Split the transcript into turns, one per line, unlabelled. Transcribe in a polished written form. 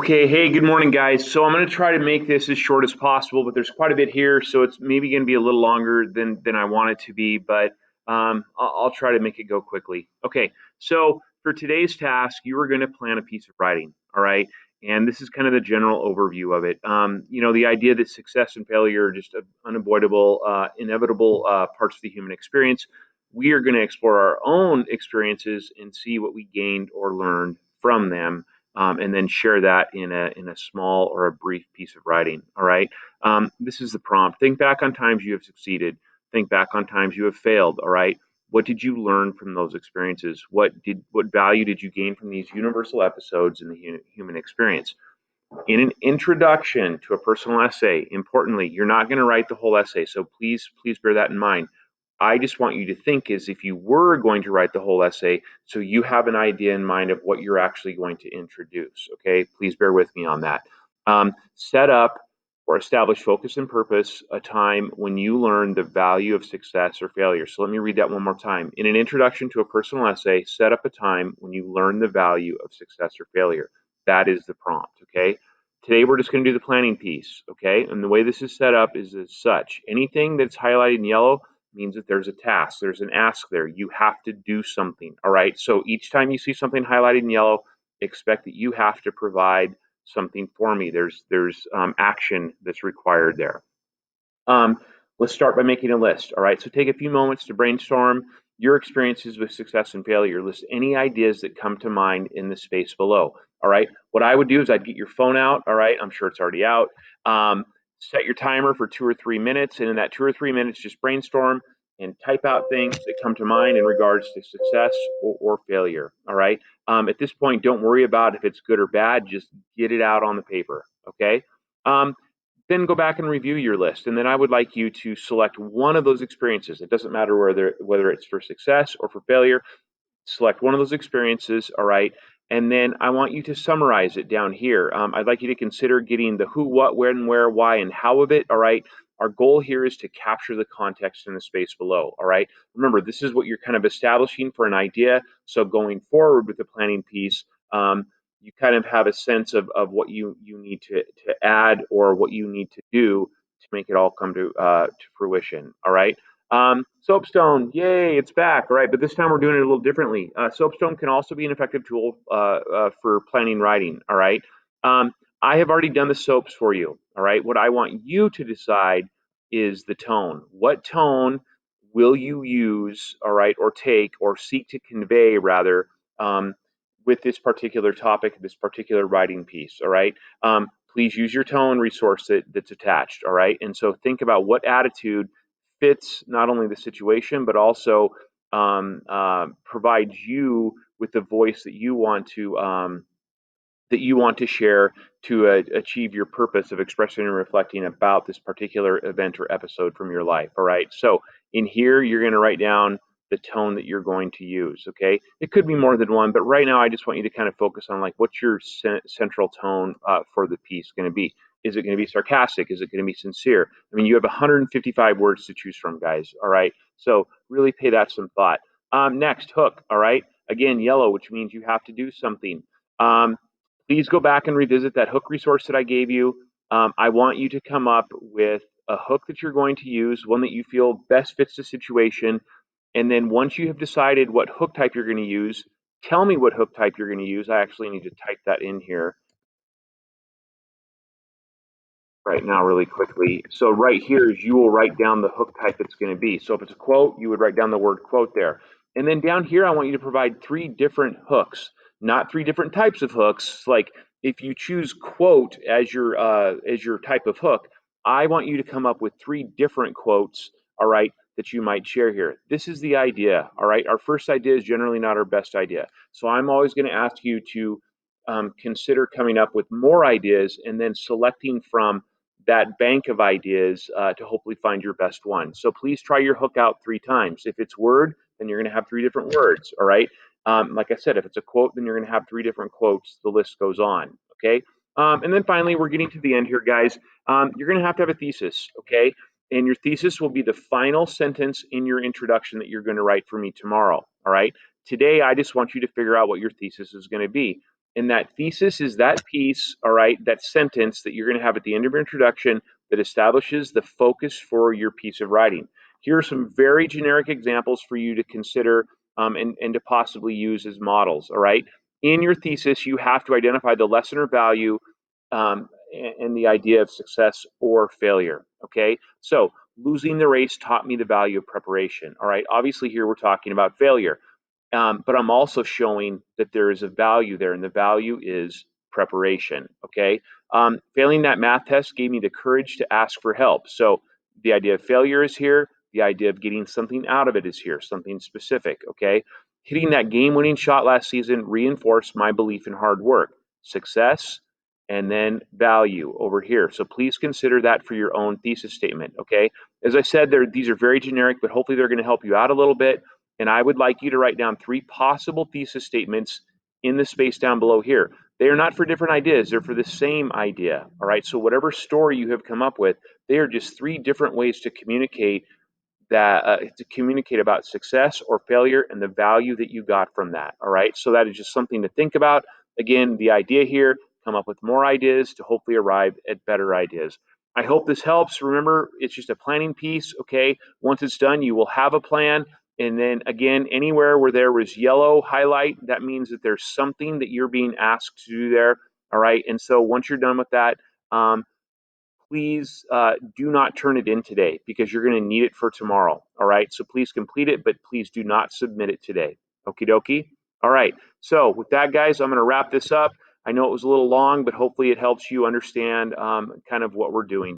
Okay, hey, good morning, guys. So I'm going to try to make this as short as possible, but there's quite a bit here, so it's maybe going to be a little longer than I want it to be, but I'll try to make it go quickly. Okay, so for today's task, you are going to plan a piece of writing, all right? And this is kind of the general overview of it. The idea that success and failure are just unavoidable, inevitable parts of the human experience. We are going to explore our own experiences and see what we gained or learned from them, and then share that in a small or a brief piece of writing. All right. This is the prompt. Think back on times you have succeeded. Think back on times you have failed. All right. What did you learn from those experiences? What value did you gain from these universal episodes in the human experience? In an introduction to a personal essay, importantly, you're not going to write the whole essay, so please bear that in mind. I just want you to think as if you were going to write the whole essay, so you have an idea in mind of what you're actually going to introduce. Okay, please bear with me on that. Set up or establish focus and purpose, a time when you learn the value of success or failure. So let me read that one more time. In an introduction to a personal essay, set up a time when you learn the value of success or failure. That is the prompt. Okay. Today we're just going to do the planning piece. Okay. And the way this is set up is as such. Anything that's highlighted in yellow means that there's a task, there's an ask there. You have to do something. All right. So each time you see something highlighted in yellow, expect that you have to provide something for me. There's action that's required there. Um, let's start by making a list. All right. So take a few moments to brainstorm your experiences with success and failure. List any ideas that come to mind in the space below. All right. What I would do is I'd get your phone out. All right. I'm sure it's already out. Set your timer for 2 or 3 minutes. And in that 2 or 3 minutes, just brainstorm and type out things that come to mind in regards to success or failure. All right. At this point, don't worry about if it's good or bad. Just get it out on the paper. Okay. Um, then go back and review your list. And then I would like you to select one of those experiences. It doesn't matter whether it's for success or for failure. Select one of those experiences, all right? And then I want you to summarize it down here. I'd like you to consider getting the who, what, when, where, why, and how of it, all right? Our goal here is to capture the context in the space below, all right? Remember, this is what you're kind of establishing for an idea. So going forward with the planning piece, you kind of have a sense of what you need to add or what you need to do to make it all come to fruition, all right? Soapstone, yay, it's back. All right, but this time we're doing it a little differently. Soapstone can also be an effective tool for planning writing. All right. I have already done the soaps for you. All right. What I want you to decide is the tone. What tone will you use, all right, or take or seek to convey, rather, um, with this particular topic, this particular writing piece? All right. Please use your tone resource that's attached. All right. And so think about what attitude fits not only the situation but also provides you with the voice that you want to share to achieve your purpose of expressing and reflecting about this particular event or episode from your life. All right. So in here, you're going to write down the tone that you're going to use. Okay. It could be more than one, but right now I just want you to kind of focus on like what's your central tone for the piece going to be. Is it going to be sarcastic? Is it going to be sincere? I mean, you have 155 words to choose from, guys. All right. So really pay that some thought. Next, hook. All right. Again, yellow, which means you have to do something. Um, Please go back and revisit that hook resource that I gave you. I want you to come up with a hook that you're going to use, one that you feel best fits the situation. And then once you have decided what hook type you're going to use, tell me what hook type you're going to use. I actually need to type that in here right now really quickly. So right here is you will write down the hook type it's going to be. So if it's a quote, you would write down the word quote there. And then down here, I want you to provide 3 different hooks, not 3 different types of hooks. Like if you choose quote as your type of hook, I want you to come up with 3 different quotes, all right, that you might share here. This is the idea, all right? Our first idea is generally not our best idea. So I'm always going to ask you to consider coming up with more ideas and then selecting from that bank of ideas to hopefully find your best one. So please try your hook out 3 times. If it's word, then you're going to have 3 different words. All right. Like I said, if it's a quote, then you're going to have 3 different quotes. The list goes on. Okay. And then finally, we're getting to the end here, guys. You're going to have a thesis. Okay. And your thesis will be the final sentence in your introduction that you're going to write for me tomorrow. All right. Today, I just want you to figure out what your thesis is going to be. And that thesis is that piece, all right, that sentence that you're going to have at the end of your introduction that establishes the focus for your piece of writing. Here are some very generic examples for you to consider and to possibly use as models, all right? In your thesis, you have to identify the lesson or value and the idea of success or failure, okay? So losing the race taught me the value of preparation, all right? Obviously, here we're talking about failure. But I'm also showing that there is a value there, and the value is preparation. Okay. Failing that math test gave me the courage to ask for help. So the idea of failure is here. The idea of getting something out of it is here, something specific. Okay. Hitting that game winning shot last season reinforced my belief in hard work, success, and then value over here. So please consider that for your own thesis statement. Okay. As I said, these are very generic, but hopefully they're going to help you out a little bit. And I would like you to write down 3 possible thesis statements in the space down below here. They are not for different ideas, they're for the same idea. All right. So, whatever story you have come up with, they are just 3 different ways to communicate about success or failure and the value that you got from that. All right. So, that is just something to think about. Again, the idea here, come up with more ideas to hopefully arrive at better ideas. I hope this helps. Remember, it's just a planning piece. Okay. Once it's done, you will have a plan. And then again, anywhere where there was yellow highlight, that means that there's something that you're being asked to do there. All right. And so once you're done with that, please do not turn it in today because you're going to need it for tomorrow. All right. So please complete it, but please do not submit it today. Okie dokie. All right. So with that, guys, I'm going to wrap this up. I know it was a little long, but hopefully it helps you understand kind of what we're doing.